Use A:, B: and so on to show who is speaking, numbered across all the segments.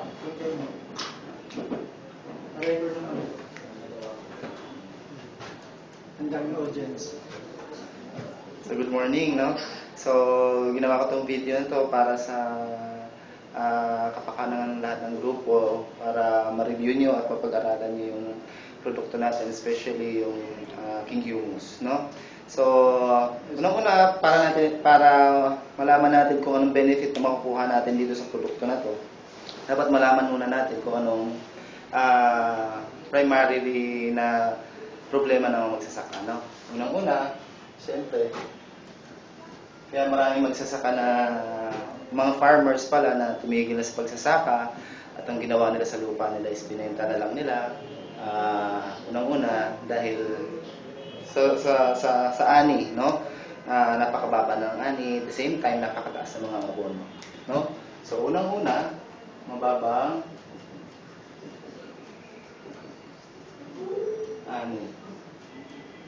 A: Record naman. Ang daming audience.
B: So good morning, no? So ginawa ko tong video na to para sa kapakanan ng lahat ng grupo para ma-review nyo at mapag-aralan nyo yung produkto natin, especially yung King Humus, no? So unang-una para malaman natin kung anong benefit na makukuha natin dito sa produkto na to, dapat malaman muna natin kung anong primarily na problema ng magsasaka, no? Unang-una, siyempre, kaya maraming magsasaka na mga farmers pala na tumigil na sa pagsasaka at ang ginawa nila sa lupa nila is binenta na lang nila. Unang-una, dahil sa ani, no? Napakababa ng ani, at the same time, napakataas ng mga abono, no? So, unang-una, mababang ani.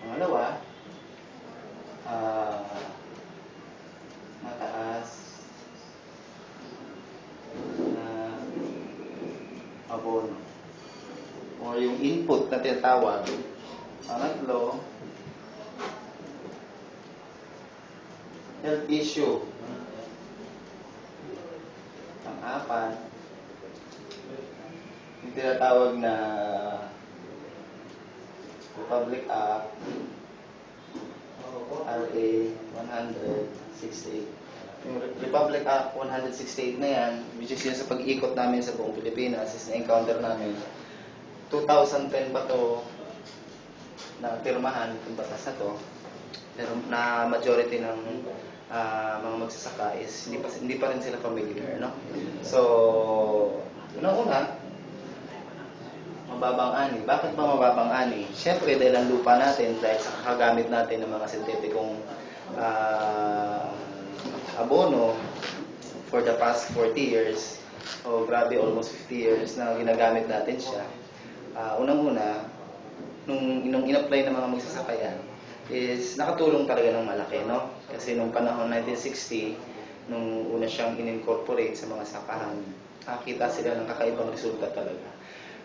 B: Pangalawa, mataas na abono or yung input na tinatawag. Pangatlo, health issue. Pang-apat, yung tinatawag na Republic Act RA 168. Yung Republic Act 168 na yan, which is yun sa pag-ikot namin sa buong Pilipinas, is na-encounter namin 2010 pa to na pirmahan itong batas na to, pero na majority ng mga magsasaka is hindi pa rin sila familiar, no? So unang-una, mababang ani. Bakit ba mababang ani? Siyempre, dahil ang lupa natin, dahil sa kakagamit natin ng mga sintetikong abono for the past 40 years, o grabe, almost 50 years na ginagamit natin siya. Unang-una, nung in-apply ng mga magsasaka yan, is nakatulong talaga ng malaki, no? Kasi nung panahon 1960, nung una siyang in-incorporate sa mga sakahan, nakakita sila ng kakaibang resulta talaga.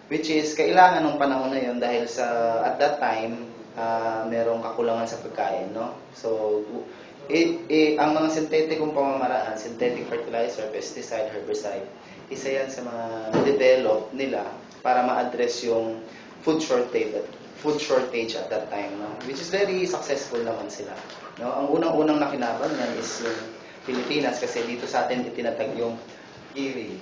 B: Which is, kailangan ng panahon na yun dahil sa, at that time, merong kakulangan sa pagkain, no? So, ang mga syntheticong pamamaraan, synthetic fertilizer, pesticide, herbicide, isa yan sa mga na-develop nila para ma-address yung food shortage at that time, no? Which is very successful naman sila, no? Ang unang-unang nakinaban yan is yung Pilipinas kasi dito sa atin itinatag yung IRRI,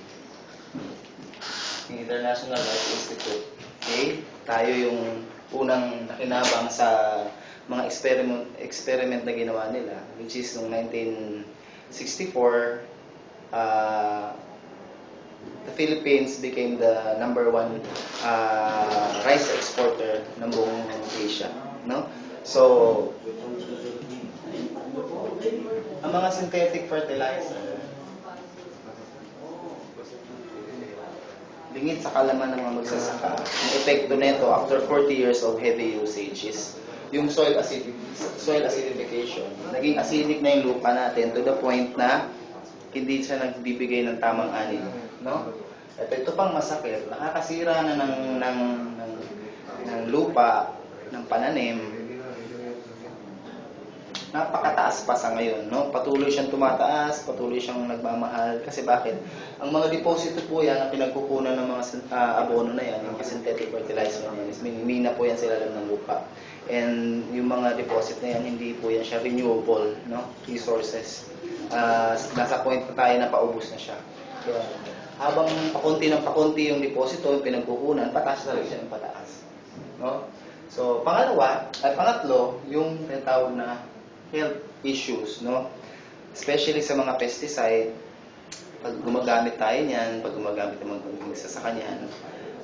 B: International Rice Institute. Okay? Tayo yung unang nakinabang sa mga experiment na ginawa nila, which is noong 1964, the Philippines became the #1 rice exporter ng buong Asia, no? So, ang mga synthetic fertilizer, lingid sa kalaman ng mga magsasaka, ang epekto nito after 40 years of heavy usage is yung soil acidification. Naging acidic na yung lupa natin to the point na hindi siya nagbibigay ng tamang ani, no? At ito pang masakit, nakakasira na ng lupa, ng pananim. Napakataas pa sa ngayon, no? Patuloy siyang tumataas, patuloy siyang nagmamahal. Kasi bakit? Ang mga deposito po yan, ang pinagkukunan ng mga abono na yan, yung synthetic fertilizer na yan, is mina po yan sila lang ng lupa. And yung mga deposit na yan, hindi po yan siya renewable, no? Resources. Nasa point pa tayo na paubos na siya. Kaya, habang pakunti ng pakunti yung deposito, yung pinagkukunan, pataas na rin siya ng pataas, no? So, pangatlo, yung tinatawag na health issues, no? Especially sa mga pesticide, pag gumagamit tayo niyan, pag gumagamit ng mga magsasaka niyan,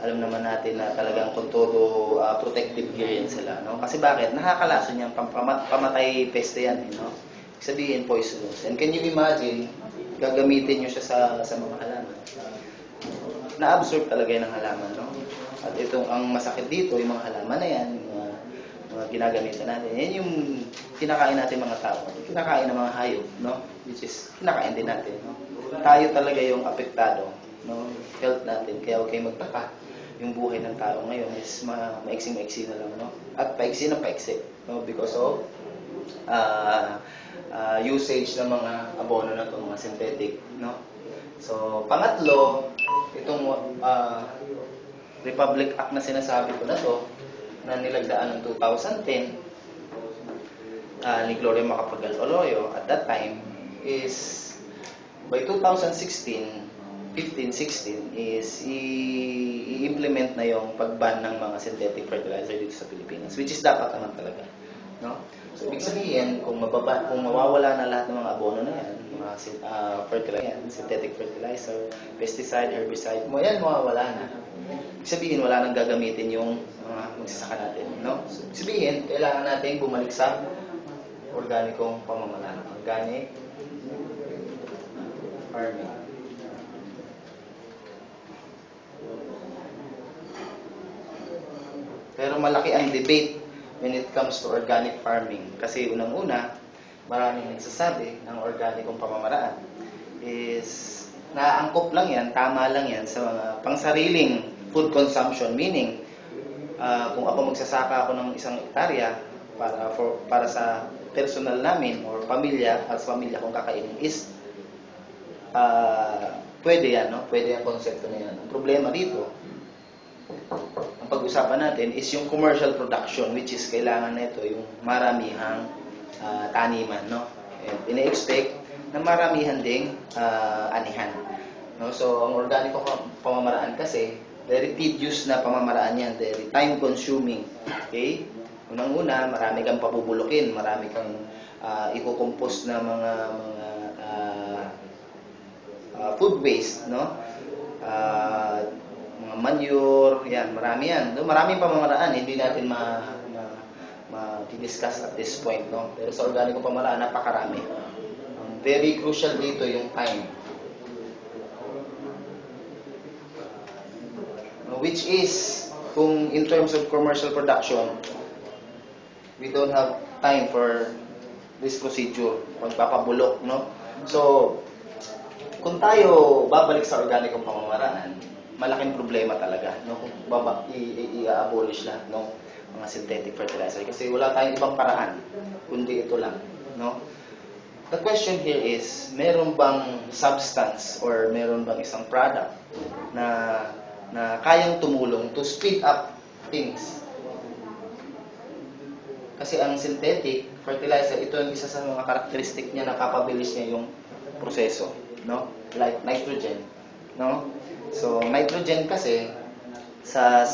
B: alam naman natin na talagang kung todo protective gear yan sila, no? Kasi bakit? Nakakalason yan, pamatay peste yan, no? Sabihin poisonous. And can you imagine, gagamitin nyo siya sa mga halaman. Na-absorb talaga yan ng halaman, no? At itong ang masakit dito, yung mga halaman na yan, mga ginagamitan natin. Yan yung kinakain natin mga tao. Kinakain ng mga hayop, no? Which is, kinakain din natin, no? Tayo talaga yung apektado no? Health natin. Kaya huwag kayong magtaka. Yung buhay ng tao ngayon is maiksi-maiksi na lang, no? At paiksi na paiksi, no? Because of usage ng mga abono na ito, mga synthetic, no? So, pangatlo, itong Republic Act na sinasabi ko na to, na nilagdaan ng 2010, ni Gloria Macapagal Oloyo at that time is by 2016, 15-16 is i-implement na yung pag-ban ng mga synthetic fertilizer dito sa Pilipinas, which is dapat naman talaga, no? So, ibig sabihin, kung mawawala na lahat ng mga abono na yan, mga fertilizer, synthetic fertilizer, pesticide, herbicide, yan mawawala na. Ibig sabihin, wala nang gagamitin yung mga magsasaka natin, no? So, ibig sabihin, kailangan natin bumalik sa organikong pamamaraan. Organic farming. Pero malaki ang debate when it comes to organic farming. Kasi unang-una, maraming nagsasabi ng organikong pamamaraan is naangkop lang yan, tama lang yan sa mga pangsariling food consumption. Meaning, kung ako magsasaka ako ng 1 hektarya para sa personal namin or pamilya, as pamilya kong kakainin is pwede yan, no? Pwede ang konsepto na yan. Ang problema dito, ang pag-usapan natin is yung commercial production, which is kailangan nito yung maramihang taniman, no? And ina-expect na maramihan ding anihan, no? So ang organiko pamamaraan kasi very tedious na pamamaraan yan, very time consuming. Okay? Unang-una, marami kang pabubulukin, marami kang iko-compose na mga food waste, no? Mga manure, yan, marami yan. No, maraming pamamaraan, hindi natin ma-discuss at this point, no? Pero sa organiko pamamaraan, napakarami. Ang very crucial dito yung time. Which is, kung in terms of commercial production, we don't have time for this procedure, pagpapabulok, no? So, kung tayo babalik sa organikong pamamaraan, malaking problema talaga, no? Kung i-abolish lahat, no? Mga synthetic fertilizer. Kasi wala tayong ibang paraan, kundi ito lang, no? The question here is, meron bang substance or meron bang isang product na kayang tumulong to speed up things? Kasi ang synthetic fertilizer, ito yung isa sa mga karakteristik niya na kapabilis niya yung proseso, no? Like nitrogen, no? So nitrogen kasi sa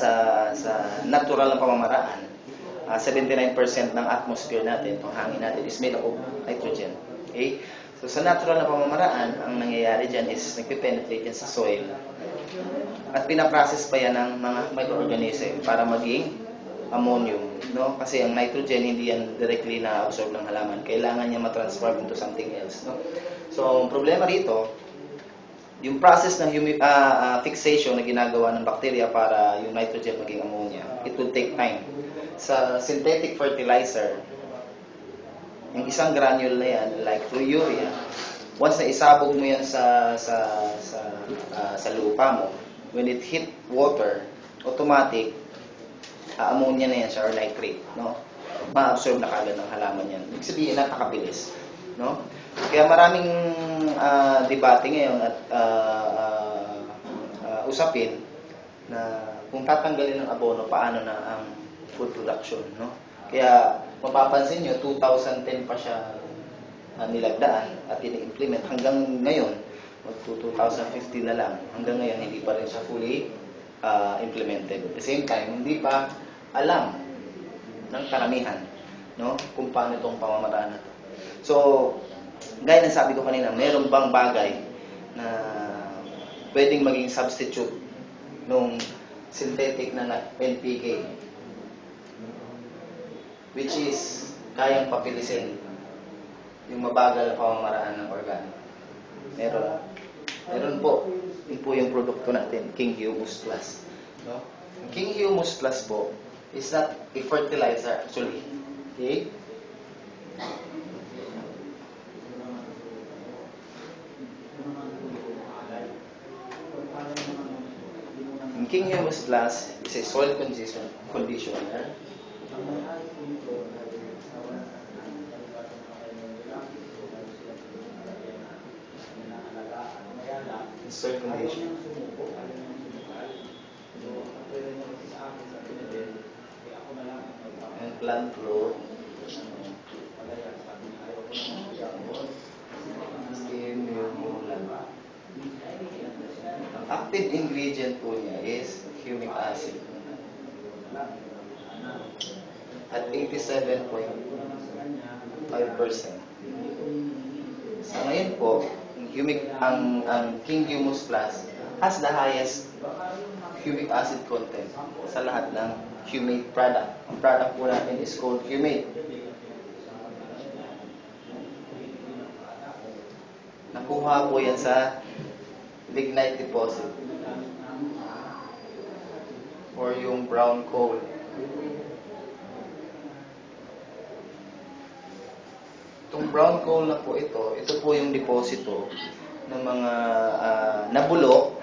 B: natural na pamamaraan, 79% ng atmosphere natin, itong hangin natin is made up of nitrogen. Okay? So sa natural na pamamaraan, ang nangyayari diyan is nagpe-penetrate yan sa soil at pinaprocess pa yan ng mga microorganism para maging ammonium, no? Kasi ang nitrogen hindi yan directly na-absorb ng halaman. Kailangan niya ma-transform into something else, no? So, ang problema rito, yung process ng fixation na ginagawa ng bacteria para yung nitrogen maging ammonia, it will take time. Sa synthetic fertilizer, yung isang granule na yan, like through urea, once na isabog mo yan sa lupa mo, when it hit water, automatic, ammonia na yan siya or nitrate, no? Ma-absorb na kagad ng halaman yan. Ibig sabihin, napakabilis, no? Kaya maraming debate ngayon at usapin na kung tatanggalin ng abono, paano na ang food production, no? Kaya mapapansin nyo, 2010 pa siya nilagdaan at ini-implement hanggang ngayon, 2015 na lang, hanggang ngayon hindi pa rin siya fully implemented. At the same time, hindi pa alam ng karamihan, no, kung paano itong pamamaraan na ito. So, gaya ng sabi ko kanina, meron bang bagay na pwedeng maging substitute nung synthetic na NPK, which is kayang papilisin yung mabagal na pamamaraan ng organic? Meron po. Yun po yung produkto natin, King Humus Plus, no? King Humus Plus po is not a fertilizer actually. Okay? King Humus Plus is a soil conditioner. Soil conditioner. And plant growth. Stimulant. Ang active ingredient po niya is humic acid. At 87.5%. Sa ngayon po, ang King Humus Plus has the highest humic acid content sa lahat ng humate product. Ang product po natin is called humate. Nakuha po yan sa lignite deposit or yung brown coal. Itong brown coal na po ito po yung deposito ng mga nabulok,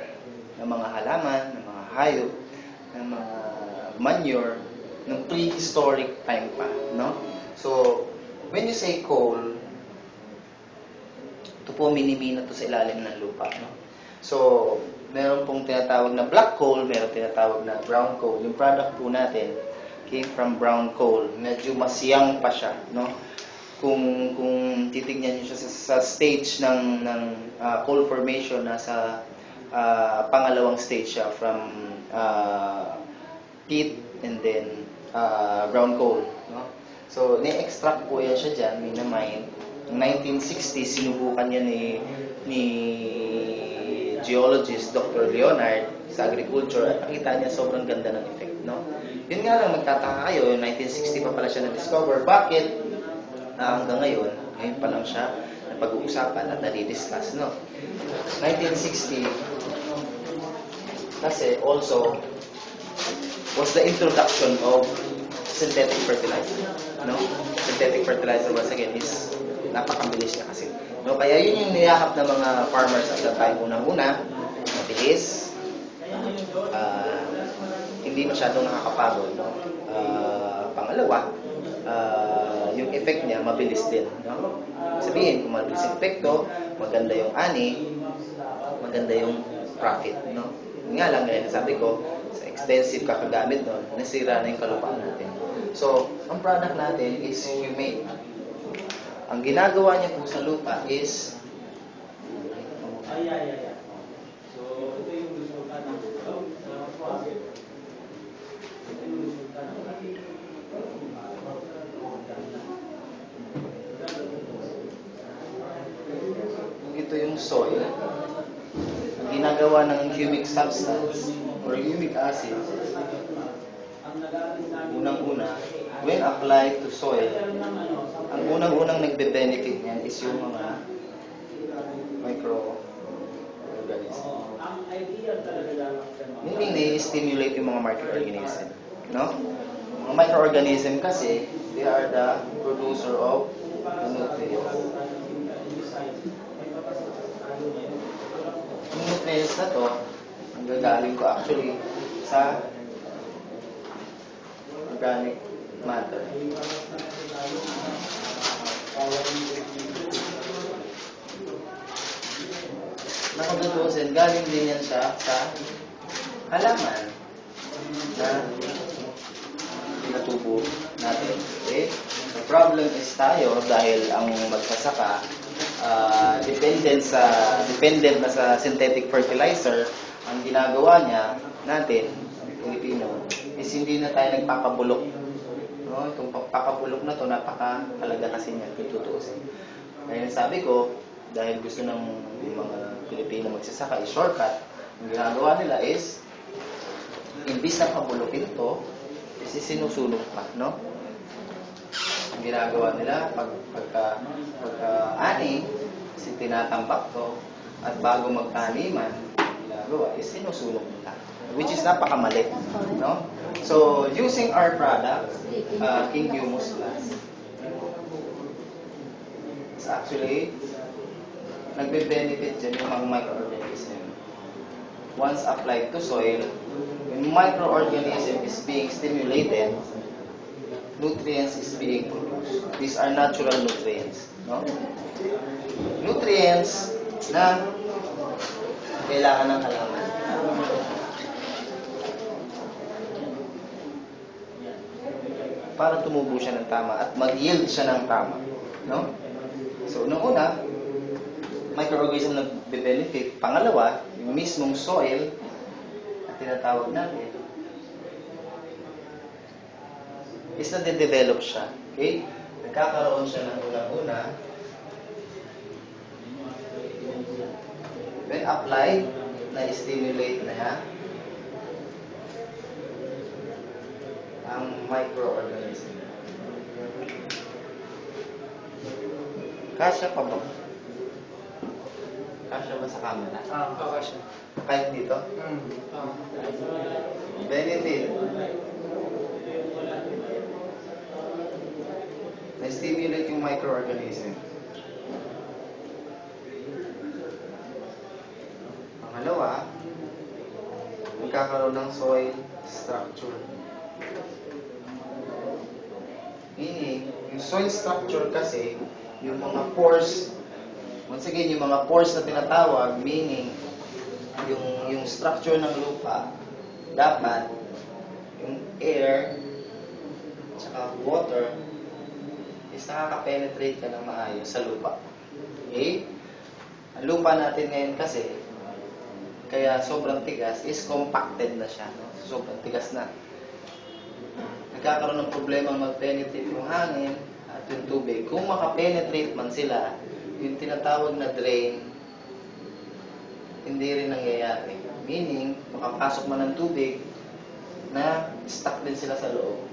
B: ng mga halaman, ng mga hayop, ng mga manure, ng prehistoric time pa, no? So, when you say coal, ito po minimina to sa ilalim ng lupa, no? So, meron pong tinatawag na black coal, meron tinatawag na brown coal. Yung product po natin came from brown coal. Medyo mas young pa siya, no? Kung titignan niyo siya sa stage ng coal formation, nasa pangalawang stage siya from peat and then brown coal, no? So ni-extract po yan siya diyan, minamine. Noong 1960 sinubukan niya ni geologist Dr. Leonard sa agriculture at nakita niya sobrang ganda ng effect, no? Yun nga lang, magtataka kayo, 1960 pa pala siya na-discover. Bakit? Hanggang ngayon pa lang siya napag-uusapan at nadi-discuss, no? 1960 kasi also was the introduction of synthetic fertilizer, no? Synthetic fertilizer once again is napakabilis niya kasi, no? Kaya yun yung niyakap ng mga farmers at that time. Unang-una, mabilis, hindi masyadong nakakapagod, no? Pangalawa, yung effect niya mabilis din, no? Sabihin, kung mabilis yung epekto, maganda yung ani, maganda yung profit, no? Nga lang, ngayon sabi ko, sa extensive kakagamit nun, nasira na yung kalupaan natin. So, ang product natin is humate. Ang ginagawa niya po sa lupa is
A: So, ito yung resulta ng
B: ito yung soil. Ang ginagawa ng humic substance or humic acid, unang-una, when applied to soil, ang unang-unang nagbe-benefit niyan is yung mga microorganism. Meaning, na-stimulate yung mga microorganism, no? Mga microorganism kasi, they are the producer of the nutrients. Yung nutrients na to, ang gagaling ko actually sa organic matter. Nakatutusin, galing din yan siya sa halaman na pinatubo natin. Okay? The problem is tayo dahil ang magsasaka dependent na sa synthetic fertilizer. Ang ginagawa niya natin, Pilipino, is hindi na tayo nagpapabulok. No? Itong pagpapabulok na to, napakahalaga kasi niya, tutuusin. Ngayon sabi ko, dahil gusto ng mga Pilipino magsasaka is shortcut, ang ginagawa nila is imbis na pabulukin to, is sinusunog pa, no? Ang ginagawa nila pagka ani, is tinatambak to, at bago magtaniman, ang ginagawa is sinusunog nila, which is napakamali, no? So using our product, King Humus Plus, is actually nagbe-benefit dyan yung mga microorganism. once applied to soil, when microorganism is being stimulated, nutrients is being produced. These are natural nutrients. No? Nutrients na kailangan ng halaman. Para tumubo siya ng tama at mag-yield siya ng tama. No? So, una, microorganism nagbe-benefit. Pangalawa, yung mismong soil na tinatawag natin is nade-develop siya. Okay? Nagkakaroon siya ng unang-una. When applied, na-stimulate na yan ang microorganism. Kasya pa ba? Kasya ba sa camera?
A: Kasya.
B: Kahit dito? Benefit. Na-stimulate yung microorganism. Pangalawa, magkakaroon ng soil structure. Meaning, yung soil structure kasi, yung mga pores, once again, yung mga pores na tinatawag, meaning, yung structure ng lupa, dapat, yung air, tsaka water, is nakaka-penetrate ka ng maayos sa lupa. Okay? Ang lupa natin ngayon kasi, kaya sobrang tigas, is compacted na siya. No? Sobrang tigas na. Nagkakaroon ng problema mag-penetrate yung hangin at yung tubig. Kung makapenetrate man sila, yung tinatawag na drain, hindi rin nangyayari. Meaning, makapasok man ng tubig na stuck din sila sa loob.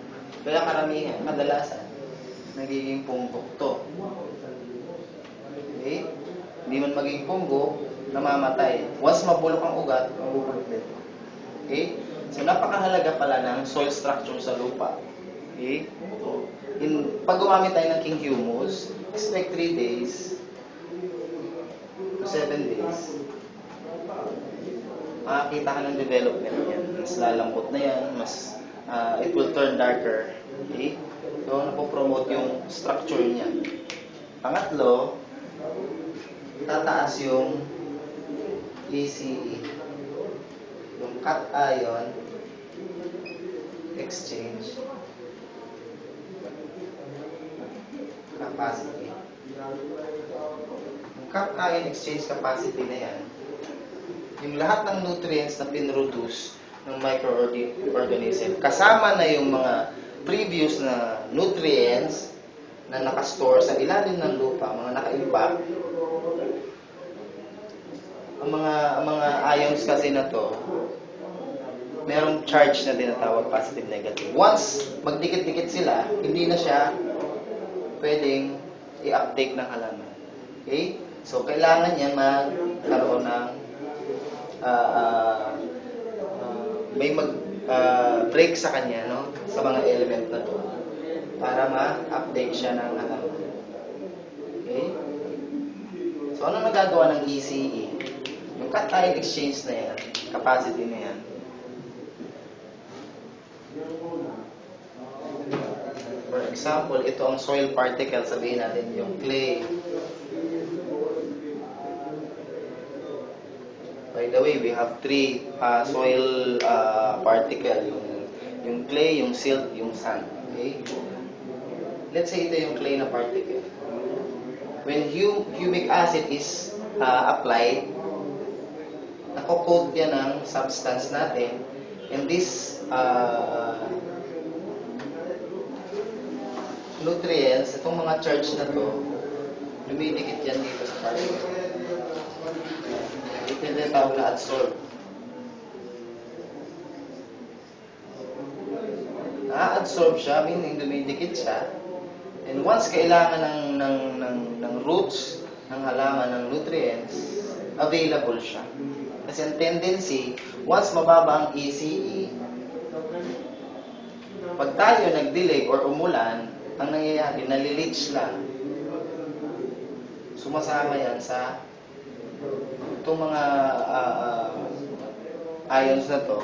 B: Kaya karamihan, kadalasan, nagiging punggok to. Okay? Hindi man maging punggo, namamatay. Once mabulok ang ugat, mabubulok din. Okay? So, napakahalaga pala ng soil structure sa lupa. Okay? Pag gumamit tayo ng king humus, expect 3 days to 7 days. Makakita ka ng development yan. Mas lalambot na yan, mas it will turn darker. Okay? So, napopromote yung structure niya. Pangatlo, tataas yung ECE. Yung cation exchange capacity. Yung cation exchange capacity na yan, yung lahat ng nutrients na pinroduce ng microorganism, kasama na yung mga previous na nutrients na nakastore sa ilalim ng lupa, mga naka-impact. Ang mga ions kasi na to, merong charge na tinatawag positive negative. Once magdikit-dikit sila, hindi na siya pwedeng i-uptake ng halaman. Okay? So, kailangan niya magkaroon ng may break sa kanya, no? Sa mga element na to para ma-update siya ng halaman. Okay? So, ano nagagawa ng ECE? Yung cation exchange na yan, capacity na yan, for example, ito ang soil particle, sabihin natin yung clay. By the way, we have 3 soil particle, yung clay, yung silt, yung sand. Okay? Let's say ito yung clay na particle. When humic acid is applied, nako-coat yan ng substance natin, and this nutrients, itong mga charge na to, lumidikit yan dito sa particle. Ito yung tawag na adsorb. Na-adsorb siya, meaning dumidikit siya. And once kailangan ng roots, ng halaman, ng nutrients, available siya. Kasi ang tendency, once mababa ang ECE, pag tayo nag-delay or umulan, ang nangyayari, nalileach lang. Sumasama yan sa itong mga ions na to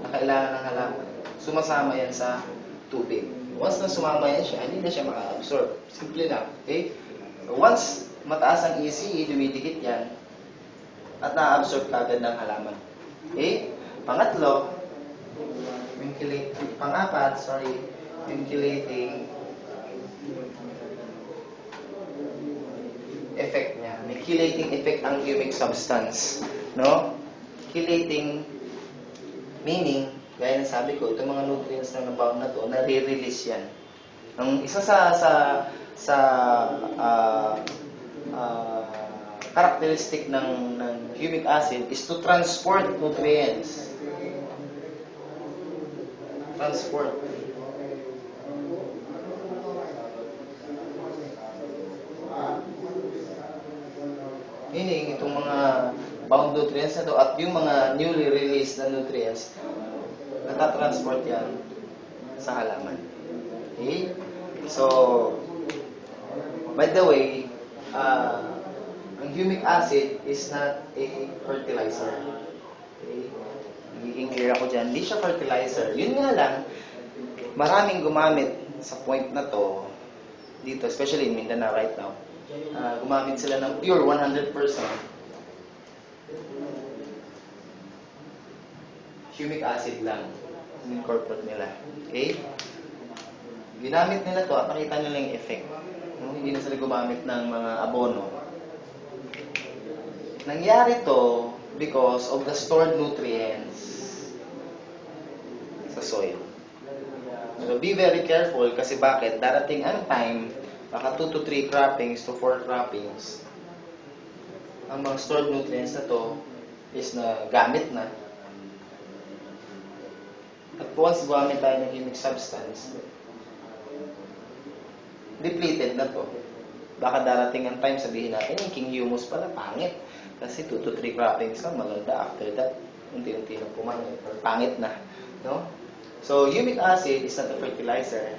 B: na kailangan ng halaman, sumasama yan sa tubig. Once na sumama yan siya, hindi na siya maka-absorb. Simple lang. Okay? So once mataas ang ECE, dumidikit yan at na-absorb kagad ng halaman. Okay? Pangatlo, vinculating effect niya. May chelating effect ang humic substance. No? Chelating meaning, gaya ng sabi ko, itong mga nutrients na nabound na to, nare-release yan. Ang isa sa characteristic ng humic acid is to transport nutrients. Transport. Meaning, itong mga bound nutrients na to at yung mga newly released na nutrients, natatransport yan sa halaman. Okay? So, by the way, ang humic acid is not a fertilizer. Okay? Nagiging clear ako dyan. Hindi siya fertilizer. Yun nga lang, maraming gumamit sa point na to, dito, especially in Mindanao right now, gumamit sila ng pure 100% humic acid lang in-incorporate nila. Okay? Ginamit nila to at nakita nila yung effect. No? Hindi na sila gumamit ng mga abono. Nangyari to because of the stored nutrients sa soil. So be very careful kasi bakit? Darating ang time, baka 2 to 3 croppings to 4 croppings. Ang mga stored nutrients na to is na gamit na. At once gumamit tayo ng humic substance, depleted na to. Baka darating ang time, sabihin natin, yung king humus pala, pangit. Kasi 2 to 3 croppings lang, maganda. After that, unti-unti na pumangit. Or pangit na. No? So, humic acid is not a fertilizer,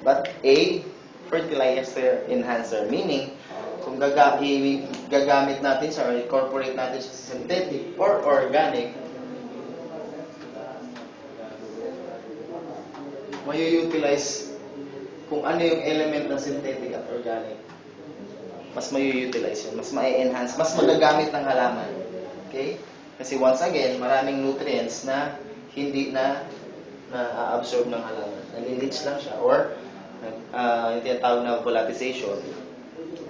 B: but a fertilizer enhancer. Meaning, kung gagamit natin siya or incorporate natin siya sa synthetic or organic, mayu-utilize kung ano yung element ng synthetic at organic. Mas mayu-utilize yun. Mas ma-enhance. Mas magagamit ng halaman. Okay? Kasi once again, maraming nutrients na hindi na na-absorb ng halaman. Nalilitch lang siya. Or, yung tinatawag na volatilization,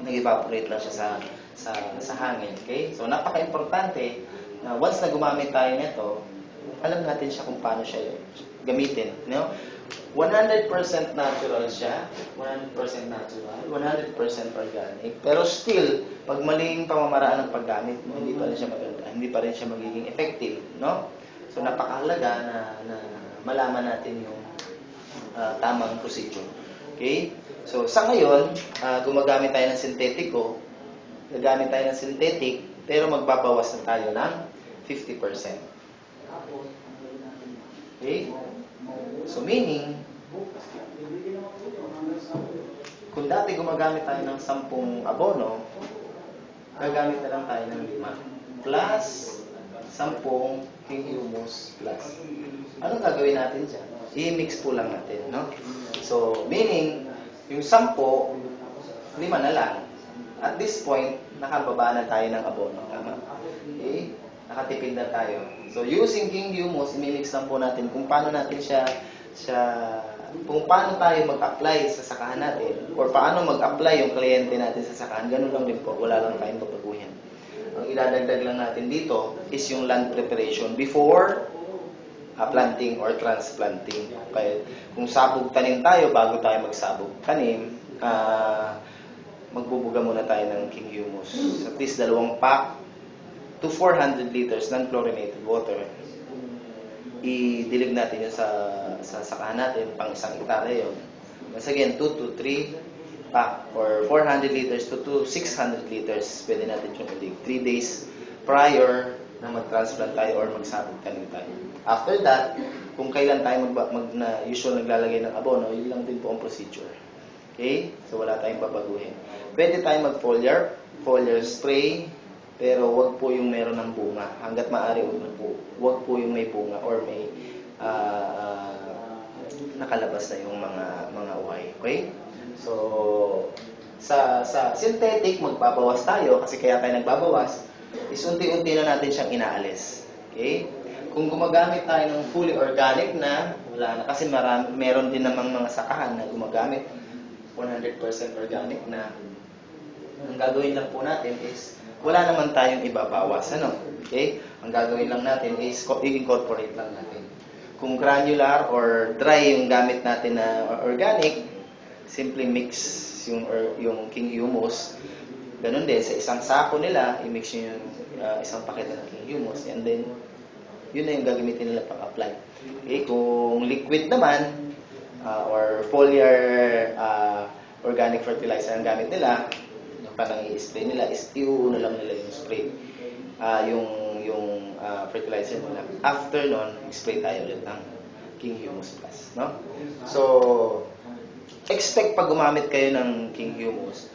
B: nag-evaporate lang siya sa hangin. Okay? So, napaka-importante na once na gumamit tayo nito, alam natin siya kung paano siya gamitin. You know? 100% natural siya, 100% natural, 100% organic. Pero still, pag maling pamamaraan ng paggamit mo, hindi pa rin siya maganda, hindi pa rin siya magiging effective, no? So napakahalaga na malaman natin yung tamang procedure. Okay? So sa ngayon, gumagamit tayo ng sintetiko, gagamit tayo ng synthetic, pero magbabawas na tayo ng 50%. Okay? So meaning, kung dati gumagamit tayo ng 10 abono, gagamit na lang tayo ng 5. Plus 10 king humus plus. Anong gagawin natin dyan? I-mix po lang natin, no? So, meaning, yung 10, 5 na lang. At this point, nakababa na tayo ng abono. Tama? Okay? Nakatipid na tayo. So, using king humus, i-mix lang po natin kung paano natin kung paano tayo mag-apply sa sakahan natin or paano mag-apply yung kliyente natin sa sakahan, ganun lang din po, wala lang tayong babaguhin. Ang idadagdag lang natin dito is yung land preparation before planting or transplanting. Okay? Kung sabog tanim tayo, bago tayo magsabog tanim, magbubuga muna tayo ng king humus. At least 2 pack to 400 liters non-chlorinated water. I-dilig natin yun sa sakahan natin, pang 1 hektarya yun. Once again, 2 to 3 pack or 400 liters to 600 liters, pwede natin yung idig. 3 days prior na mag-transplant tayo or magsabog tanim tayo. After that, kung kailan tayo usual naglalagay ng abono, yun lang din po ang procedure. Okay? So wala tayong babaguhin. Pwede tayong mag-foliar spray Pero wag po yung meron ng bunga. Hanggat maaari, wag po yung may bunga or may nakalabas na yung mga uhay. Okay? So, sa synthetic, magbabawas tayo kasi kaya tayo nagbabawas is unti-unti na natin siyang inaalis. Okay? Kung gumagamit tayo ng fully organic na, wala na. Kasi meron din namang mga sakahan na gumagamit 100% organic na. Ang gagawin lang po natin is, wala naman tayong ibabawas. Ano? Okay? Ang gagawin lang natin is, i-incorporate lang natin. Kung granular or dry yung gamit natin na organic, simply mix yung King Humus. Ganun din, sa isang sako nila, i-mix nyo yung isang pakete ng King Humus. And then, yun na yung gagamitin nila pang-apply. Okay? Kung liquid naman, or foliar organic fertilizer ang gamit nila, yung parang i-spray nila, is iuuna lang nila yung spray. Yung fertilizer nila. After nun, spray tayo ulit ng King Humus Plus. No? So, expect pag gumamit kayo ng King Humus,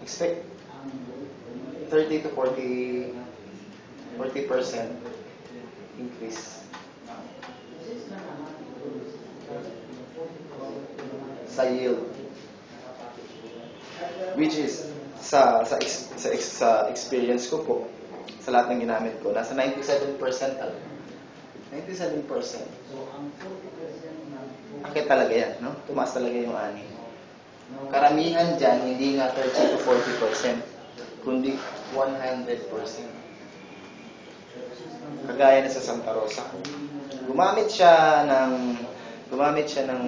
B: expect 30 to 40% increase sa yield, which is sa experience ko po, sa lahat ng ginamit ko, nasa 97% talaga. 97%. Akit talaga yan, no? Tumaas talaga yung ani. Karamihan dyan, hindi nga 30 to 40%, kundi 100%. Kagaya na sa Santa Rosa. Gumamit siya ng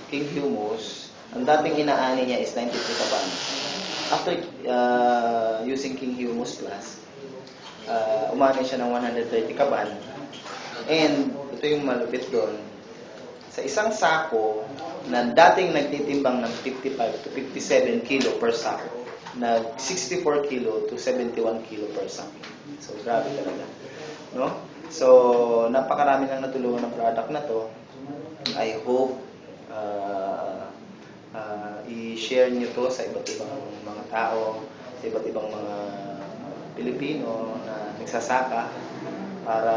B: King Humus. Ang dating inaani niya is 93 kaban. After using King Humus Plus, umani siya ng 130 kaban. And ito yung malupit doon. Sa isang sako na dating nagtitimbang ng 55 to 57 kilo per sako, nag 64 kilo to 71 kilo per sako. So, grabe talaga. No? So, napakarami lang natulungan ng product na to. I hope i-share nyo to sa iba't ibang mga tao, sa iba't ibang mga Pilipino na nagsasaka para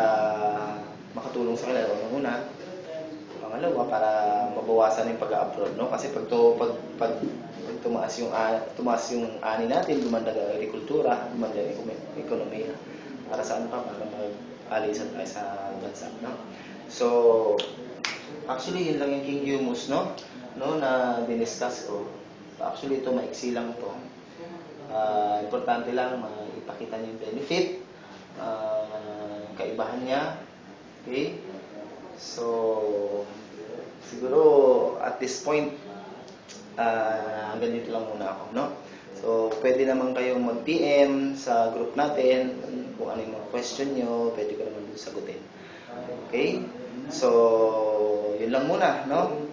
B: makatulong sa kanila. Una, pangalawa, para mabawasan yung pag-abroad, no? Kasi pag tumaas yung ani natin, gumanda ang agrikultura, gumanda yung ekonomiya. Para saan pa? Para mag-alisan tayo sa bansa, no? So, actually, yun lang yung King Humus, no, na diniscuss ko. Actually, ito maiksi lang to. Importante lang ipakita niyo yung benefit, kaibahan niya. Okay? So, siguro at this point, hanggang dito lang muna ako, no? So, pwede naman kayong mag-PM sa group natin kung ano yung mga question nyo, pwede ko naman doon sagutin. Okay? So, yun lang muna, no?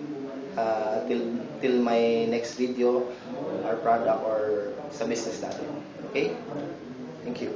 B: Till my next video, our product or sa business natin. Okay? Thank you.